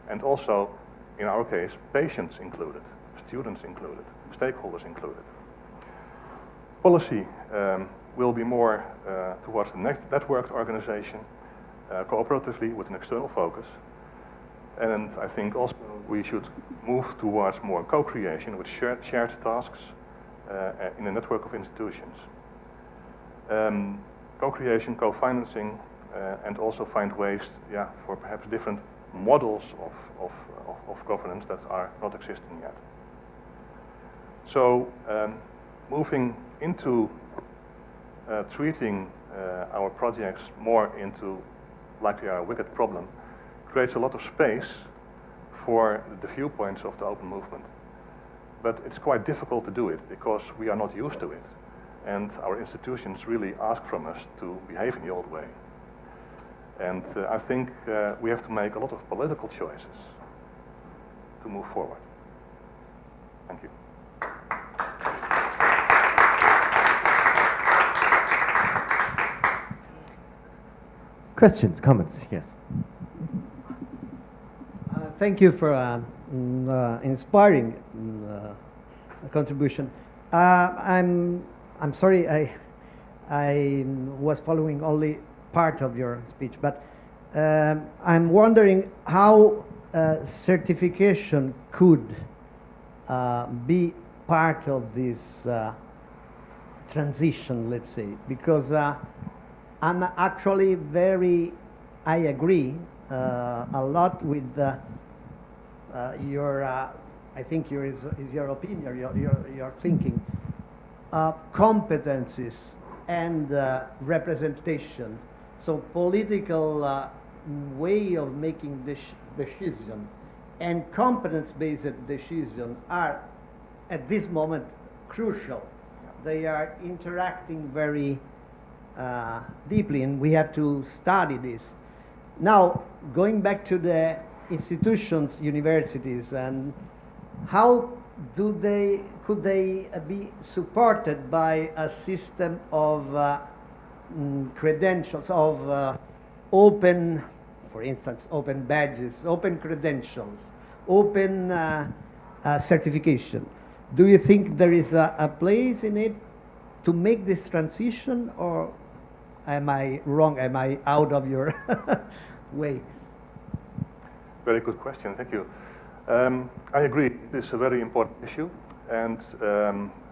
And also, in our case, patients included, students included, stakeholders included. Policy will be more towards the networked organization, cooperatively with an external focus. And I think also we should move towards more co-creation with shared tasks in a network of institutions. Co-creation, co-financing, and also find ways for perhaps different models of governance that are not existing yet. So moving into treating our projects more into like they are a wicked problem creates a lot of space for the viewpoints of the open movement. But it's quite difficult to do it because we are not used to it. And our institutions really ask from us to behave in the old way. And I think we have to make a lot of political choices to move forward. Thank you. Questions, comments, yes. Thank you for inspiring contribution. I'm sorry I was following only part of your speech, but I'm wondering how certification could be part of this transition, let's say, because I'm actually I agree a lot with your, I think is your opinion, your thinking. Competencies and representation, so political way of making decision and competence-based decision are at this moment crucial. They are interacting very deeply, and we have to study this. Now, going back to the institutions, universities, and how could they be supported by a system of credentials, of open, for instance, open badges, open credentials, open certification? Do you think there is a place in it to make this transition, or am I wrong? Am I out of your way? Very good question, thank you. I agree, this is a very important issue, and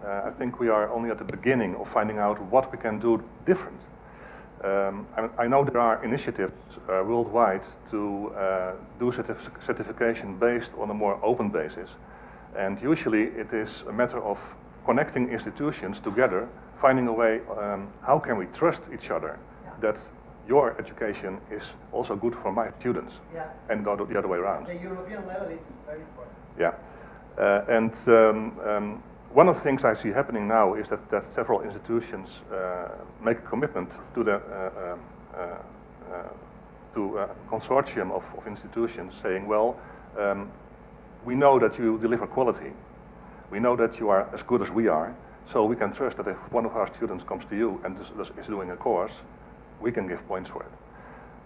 I think we are only at the beginning of finding out what we can do different. I know there are initiatives worldwide to do certification based on a more open basis, and usually it is a matter of connecting institutions together, finding a way, how can we trust each other, that your education is also good for my students, and not the other way around. At the European level, it's very important. Yeah, and one of the things I see happening now is that several institutions make a commitment to the consortium of institutions saying, well, we know that you deliver quality, we know that you are as good as we are, so we can trust that if one of our students comes to you and is doing a course, we can give points for it.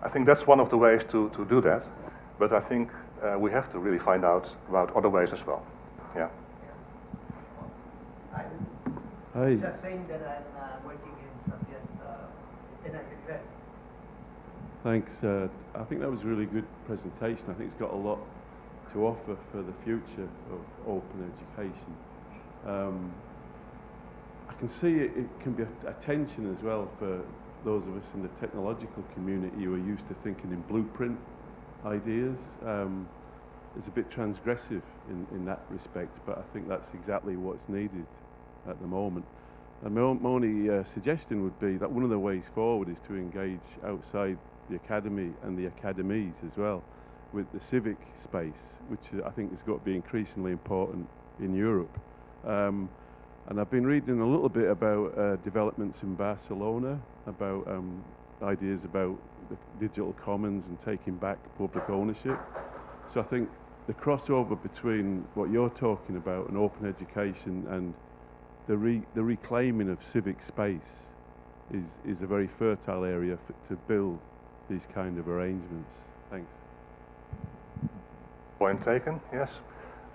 I think that's one of the ways to do that, but I think we have to really find out about other ways as well. Yeah. I'm just saying that I'm working in subjects in a university. Thanks. I think that was a really good presentation. I think it's got a lot to offer for the future of open education. I can see it can be a tension as well for those of us in the technological community who are used to thinking in blueprint ideas. It's a bit transgressive in that respect, but I think that's exactly what's needed at the moment. And my only suggestion would be that one of the ways forward is to engage outside the academy and the academies as well with the civic space, which I think has got to be increasingly important in Europe. And I've been reading a little bit about developments in Barcelona, about ideas about the digital commons and taking back public ownership. So I think the crossover between what you're talking about and open education and the reclaiming of civic space is a very fertile area to build these kind of arrangements. Thanks. Point taken, yes.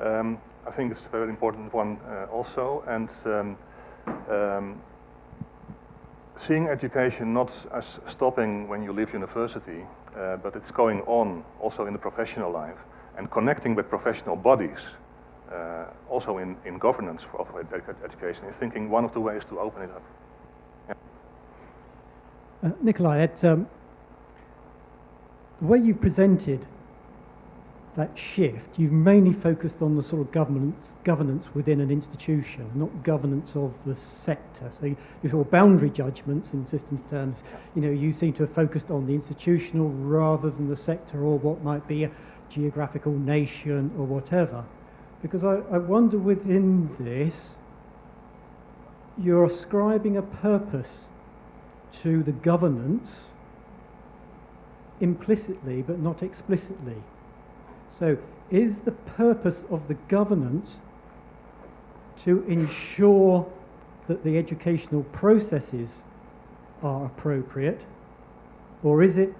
I think it's a very important one also, and seeing education not as stopping when you leave university, but it's going on also in the professional life, and connecting with professional bodies, also in governance of education, is thinking one of the ways to open it up. Yeah. Nikolai, the way you've presented that shift, you've mainly focused on the sort of governance within an institution, not governance of the sector. So your sort of boundary judgments in systems terms, you know, you seem to have focused on the institutional rather than the sector or what might be a geographical nation or whatever. Because I wonder within this, you're ascribing a purpose to the governance implicitly but not explicitly. So is the purpose of the governance to ensure that the educational processes are appropriate, or is it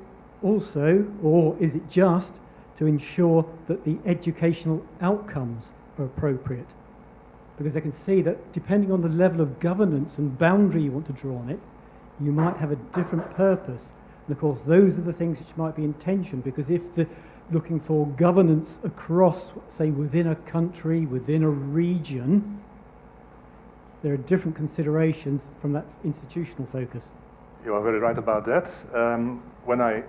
also, or is it just to ensure that the educational outcomes are appropriate? Because I can see that depending on the level of governance and boundary you want to draw on it, you might have a different purpose. And of course, those are the things which might be in tension, because if the looking for governance across, say, within a country, within a region, there are different considerations from that institutional focus. You are very right about that. When I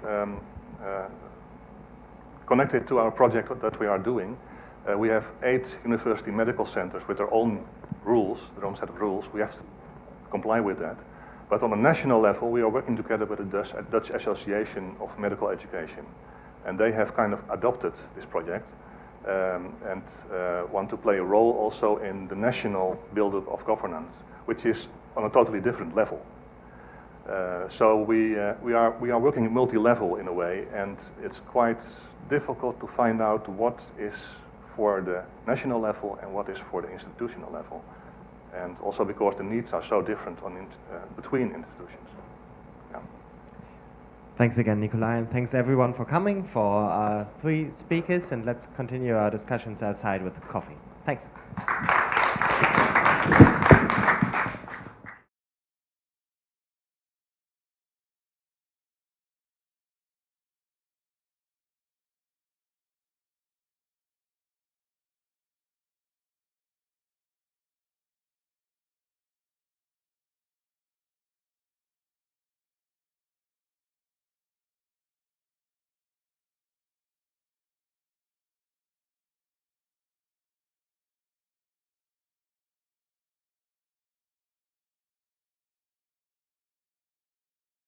connected to our project that we are doing, we have 8 university medical centers with their own rules, their own set of rules. We have to comply with that. But on a national level, we are working together with the Dutch Association of Medical Education. And they have kind of adopted this project and want to play a role also in the national build-up of governance, which is on a totally different level. So we are working multi-level in a way, and it's quite difficult to find out what is for the national level and what is for the institutional level. And also because the needs are so different between institutions. Thanks again, Nikolai, and thanks everyone for coming, for our 3 speakers, and let's continue our discussions outside with coffee. Thanks.